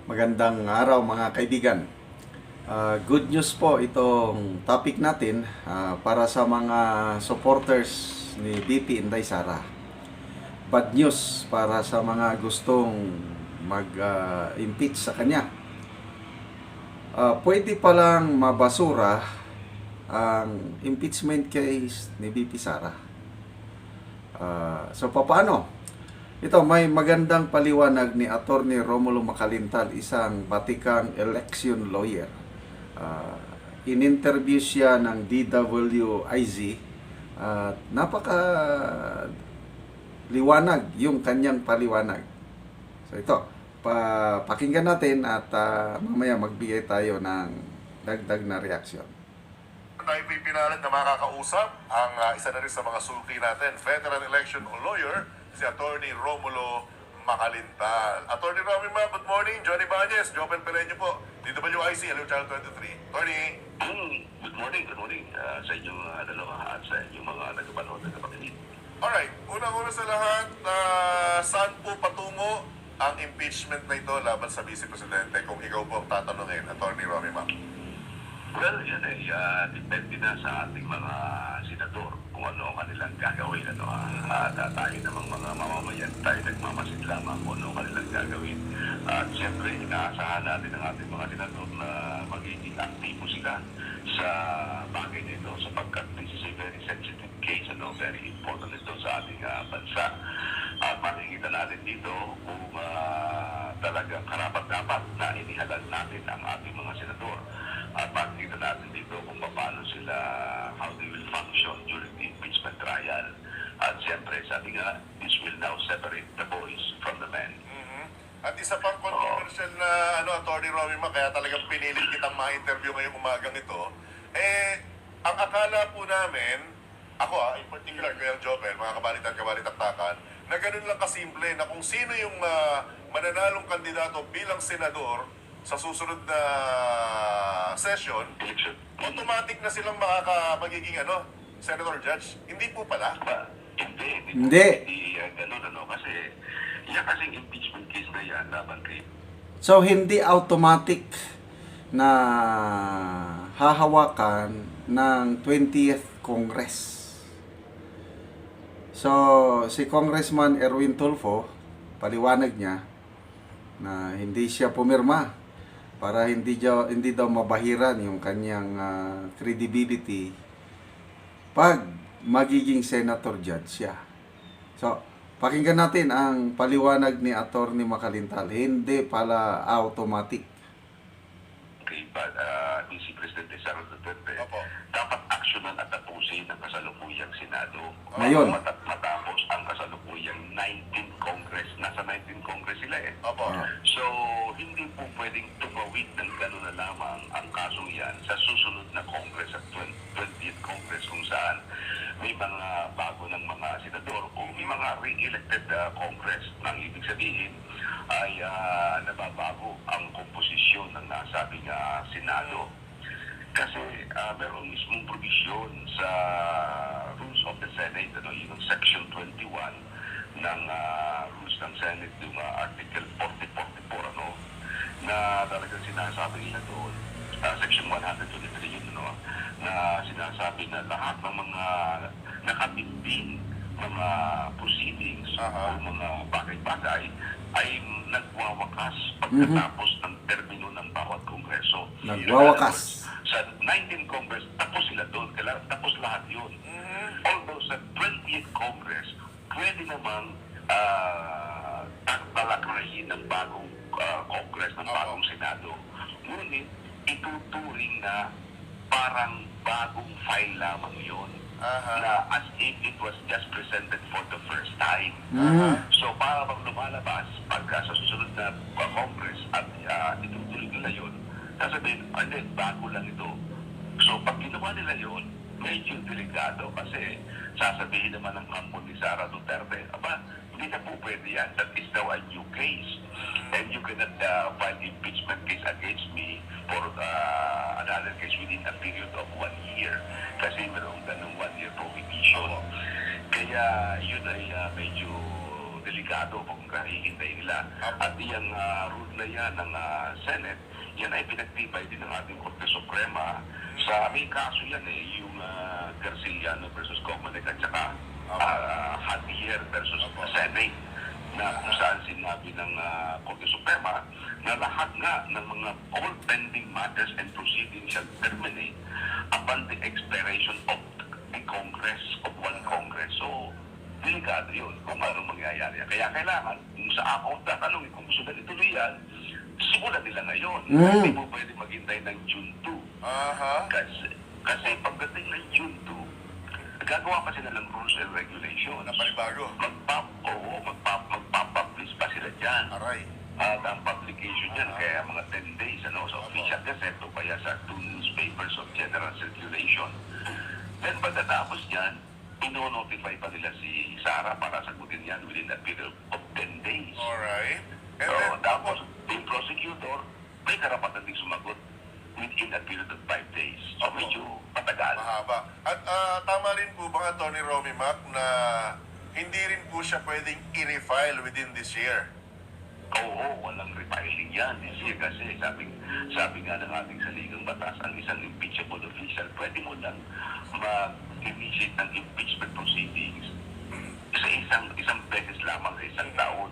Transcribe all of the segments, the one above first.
Magandang araw mga kaibigan. Good news po itong topic natin para sa mga supporters ni BP Inday Sara. Bad news para sa mga gustong mag-impeach sa kanya. Pwede palang mabasura ang impeachment case ni BP Sara. So paano? Ito, may magandang paliwanag ni Attorney Romulo Macalintal, isang batikang election lawyer. In-interview siya ng DWIZ at napaka liwanag yung kanyang paliwanag. So ito, pakinggan natin at mamaya magbigay tayo ng dagdag na reaksyon. Tayo pipinalan na makakausap ang isa na rin sa mga sulki natin, veteran election lawyer, si Attorney Romulo Macalintal. Attorney Romulo, good morning. Johnny Bañez, Jopel Pereño po, DWIC, Hello Channel 23. Attorney. Good morning sa inyong dalawa at sa inyong mga nagpapanood na kapatid. Alright, unang-una sa lahat, saan po patungo ang impeachment na ito laban sa Vice Presidente kung ikaw po ang tatanungin, Attorney Romulo? Well, yan ay depende na sa ating mga senador kung ano ang kanilang gagawin. Tayo namang mga mamamayan, tayo nagmamasid lamang kung ano ang kanilang gagawin. At siyempre, inaasahan natin ang ating mga senador na magiging aktibo sila sa bagay nito sapagkat this is a very sensitive case, very important ito sa ating bansa. At makikita natin dito kung talagang karapat-dapat na inihalal natin ang ating mga senador. At makikita natin dito kung paano sila, how they will function during the impeachment trial. At siyempre, sabi nga, this will now separate the boys from the men. At isa pang controversial na Attorney Romulo, kaya talagang pinilit kitang ma-interview ngayong umagang ito, ang akala po namin, ako in particular, Kuya Jopel, mga kabalitan-kabalitaktakan, na ganun lang kasimple na kung sino yung mananalong kandidato bilang senador sa susunod na session, automatic na silang magiging senator judge. Hindi po pala. Hindi. Ganun, kasi yan kasing impeachment case na yan laban kay. So hindi automatic na hahawakan ng 20th Congress. So si Congressman Erwin Tulfo, paliwanag niya na hindi siya pumirma para hindi daw mabahiran yung kanyang credibility pag magiging senator judge siya. So, pakinggan natin ang paliwanag ni Attorney Macalintal. Hindi pala automatic. Kay DC Presidente Sara Duterte, Opo. dapat aksyonan at tapusin ang kasalukuyang Senado. Ngayon. Matapos ang kasalukuyang 19 Congress. Nasa 19 Congress sila Opo. So, hindi po pwedeng tumawid ng gano'n na lamang ang kasong yan sa susunod na Congress at 20th Congress kung saan may mga bago ng mga senador o may mga re-elected Congress. Ang ibig sabihin ay nababago ang komposisyon ng nasabing Senado. Kasi meron mismong provision sa Rules of the Senate, yung Section 21 ng Rules ng Senate, yung Article 4044, na talagang sinasabi nila doon, Section 123 yun, na sinasabi na lahat ng mga nakabimbing mga proceedings o mga bagay-bagay ay nagwawakas pagkatapos ng termino ng bawat kongreso. Nagwawakas. Sa 19 Congress, tapos sila doon. Tapos lahat yun. Although sa 20th Congress, pwede namang talakayin ng bagong Congress, ng bagong Senado. Ngunit, ituturing na parang bagong file lamang yun. Na as if it was just presented for the first time. So para bang lumalabas pagka sa susunod na Congress at itutuloy nila yun, sasabihin, bago lang ito. So pag ginawa nila yun, medyo delikado kasi sasabihin naman ng kampo ni Sara Duterte, hindi na po pwede yan. That is now a new case. And you cannot file impeachment case against me for another case within a period of 1 year. Kasi mayroong ganung 1 year prohibition. Kaya yun ay medyo delikado kung kahihintay nila. At yung rule na yan ng Senate, yan ay pinagtibay din ng ating Korte Suprema. Sa may kaso yan yung Garciliano versus Comelec at saka Javier versus Senate, na kung saan sinabi ng Korte Suprema na lahat nga ng mga all pending matters and proceedings shall terminate upon the expiration of the Congress, of one Congress. So, delikado yun kung anong mangyayari. Kaya kailangan, kung sa ako tatanungin kung gusto na ituloy yan, simulan nila ngayon. Hindi mo pwede maghintay ng June 2. Kasi pagdating ng June 2, gagawa pa sila ng rules and regulations. Na panibago. Magpapublish pa sila dyan. Aray. At ang publication yan, kaya mga 10 days, sa official gazette o kaya sa 2 newspapers of general circulation. Then pagkatapos yan, ino-notify pa nila si Sara para sagutin yan within a period of 10 days. Alright. And So, then, tapos, yung prosecutor, may karapatan din sumagot within a period of 5 days. So, medyo matagal. mahaba. At tama rin po ba, Atty. Romy Mac, na hindi rin po siya pwedeng i-refile within this year? Oo, walang refiling yan. Kasi sabi nga ng ating saligang batas, ang isang impeachable official, pwede mo lang mag-initiate ng impeachment proceedings sa isang beses lamang sa isang taon.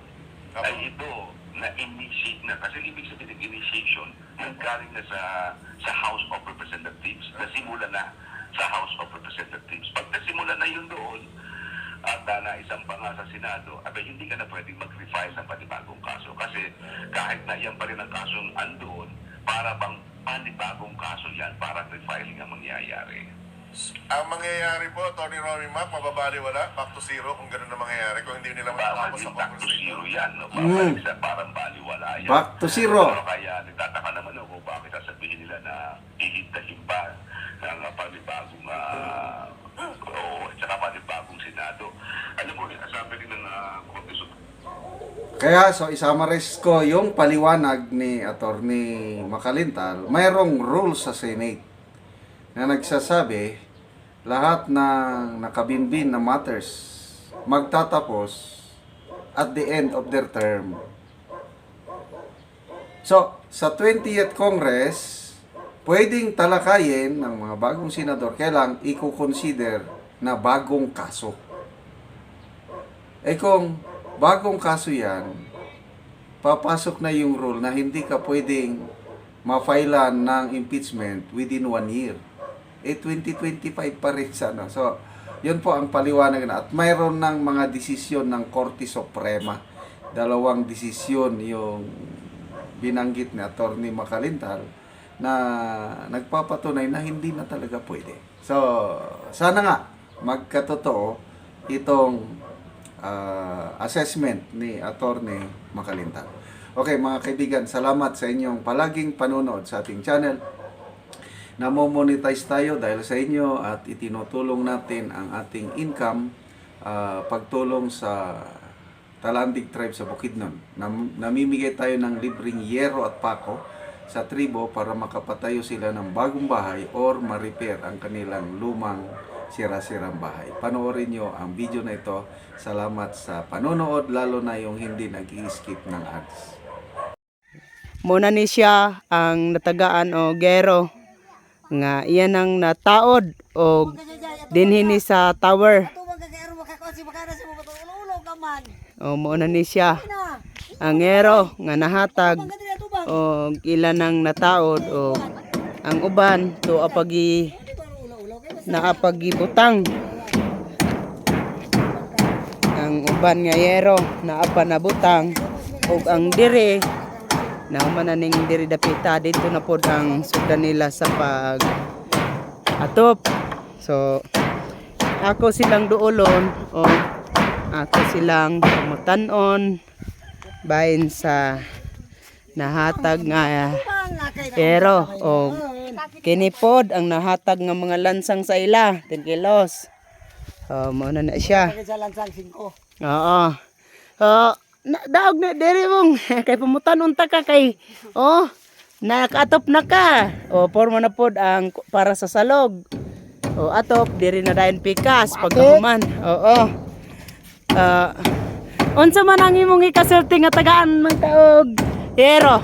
Ay ito, na-initiate na, kasi ibig sabihin ng initiation, nanggaling na sa House of Representatives, nasimula na sa House of Representatives. Pag nasimula na yun doon, at naisang pa nga sa Senado, abay hindi ka na pwedeng mag-refile ng panibagong kaso. Kasi kahit na yan pa rin ang kasong andoon, para bang panibagong kaso yan, para refiling ang mangyayari. Ang mangyayari po, Atty. Romy Mac, mababaliwala, back to zero kung gano'n na mangyayari, kung hindi nila matapos sa Babalik back to Congress. zero yan. No? Babalik sa parang baliwala yan. Back to zero. Pero kaya nagtataka naman ako bakit sasabihin nila na ihintahin pa ng panibagong at saka panibagong Senado. Alam mo rin, sabi rin ng Korte Suprema. Kaya so isamaris ko yung paliwanag ni Attorney Makalintal, mayroong rules sa Senate na nagsasabi lahat ng nakabinbin na matters magtatapos at the end of their term. So, sa 20th Congress, pwedeng talakayin ng mga bagong senador, kailang i-consider na bagong kaso. Eh kung bagong kaso yan, papasok na yung rule na hindi ka pwedeng ma-filean ng impeachment within 1 year. 2025 pa rin sana. So, yun po ang paliwanag na. At mayroon ng mga desisyon ng Korte Suprema. 2 desisyon yung binanggit ni Attorney Makalintal na nagpapatunay na hindi na talaga pwede. So, sana nga magkatotoo itong assessment ni Attorney Makalintal. Okay mga kaibigan, salamat sa inyong palaging panonood sa ating channel. Namo-monetize tayo dahil sa inyo at itinutulong natin ang ating income pagtulong sa Talandig Tribe sa Bukidnon. Namimigay tayo ng libreng yero at pako sa tribo para makapatayo sila ng bagong bahay or ma-repair ang kanilang lumang sira-sirang bahay. Panoorin nyo ang video na ito. Salamat sa panonood, lalo na yung hindi nag-i-skip ng ads. Muna ni siya ang natagaan o gero nga iyan ang nataod o dinhini sa tower. O muna ni siya ang gero nga nahatag o ilan ang nataod o ang uban to apagi naapagibutang ang uban nga yero naapa nabutang ug ang dire na mananing diri dapita dito na pod ang sudan nila sa pag atop. So ako silang duolon o ako silang mutanon bahin sa nahatag nga pero o kini pod ang nahatag nga mga lansang sa ila 10 kilos. Mo na siya. Oo. Daog na diri mong kay pamutan unta ka kay nakatop na ka. Porma na pod ang para sa salog. Atop diri na dayon pikas pagkahuman. Oo. Unsa man ang imong ikasulti nga tagaan man taog Yero?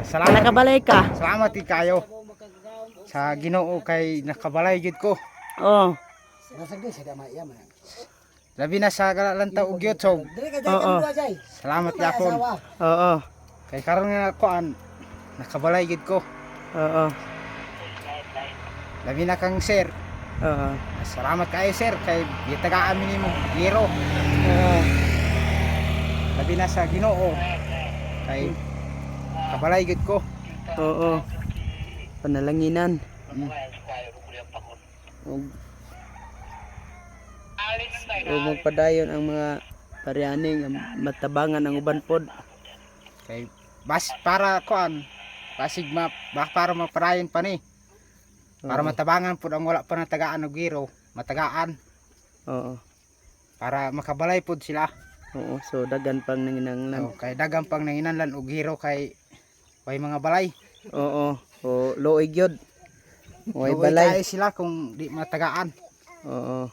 Salamat, Nakabalay ka. salamat kay kayo sa Ginoo kay nakabalay gid ko. Oh. Labi na sa Galanta ug Yotsog. Oo. Salamat gyapon. Oo. Kay karon nga kuan nakabalay gid ko. Oo. Labi na kang sir. Oo. Salamat kayo sir kay gitagaan mi nimo giro. Oo. Labi na sa Ginoo kay kabalay gid ko. Oo. Panalanginan. O magpadayon ang mga parianing matabangan ang uban pod. Kay bas para kuan basig para maparayon pa ni. Para Oo. matabangan pud ang wala pa natagaan og giro, matagaan Oo. para makabalay pud sila. Oo. So dagan pang nanginanglan. So, kay dagang pang nanginanlan og giro kay way mga balay. Oo. O loig yod. Way Luoy balay. kayo sila kung di matagaan. Oo.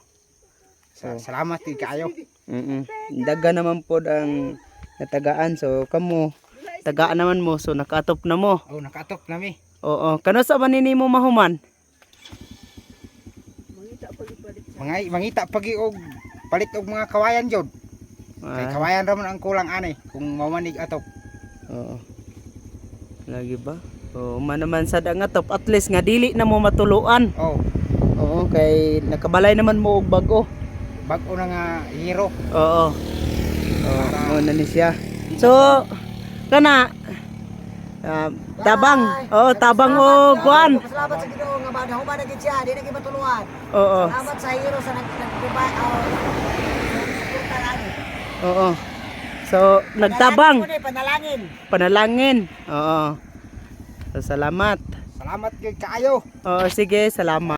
Salamat gid kayo. Daga naman pod ang natagaan. So kamo tagaan naman mo, so nakaatop na mo. Oh, nakatok nami. Oo. Kano sa man nimo mahuman? Mangita pagi og palit og mga kawayan jud. Kay Ah, kawayan ra man ang kulang ani kung mamanig atop. oo. Lagi ba? Oo, man naman sad ang atop, at least nga dili na mo matuluan. Oh, Oo, kay nakabalay naman mo og bag-o. bag-o na nga hero. Oo. Oo, na ni siya. So, kana tabang. Oo, tabang o kuan. Salamat sa Ginoo nga ba human na gid siya, di na gid matuluan. Oo. Salamat sa hero sa nagpipay Oo. So, nagtabang. Panalangin. Panalangin. Oo. So, salamat. Salamat gid kayo. Oo, sige, salamat.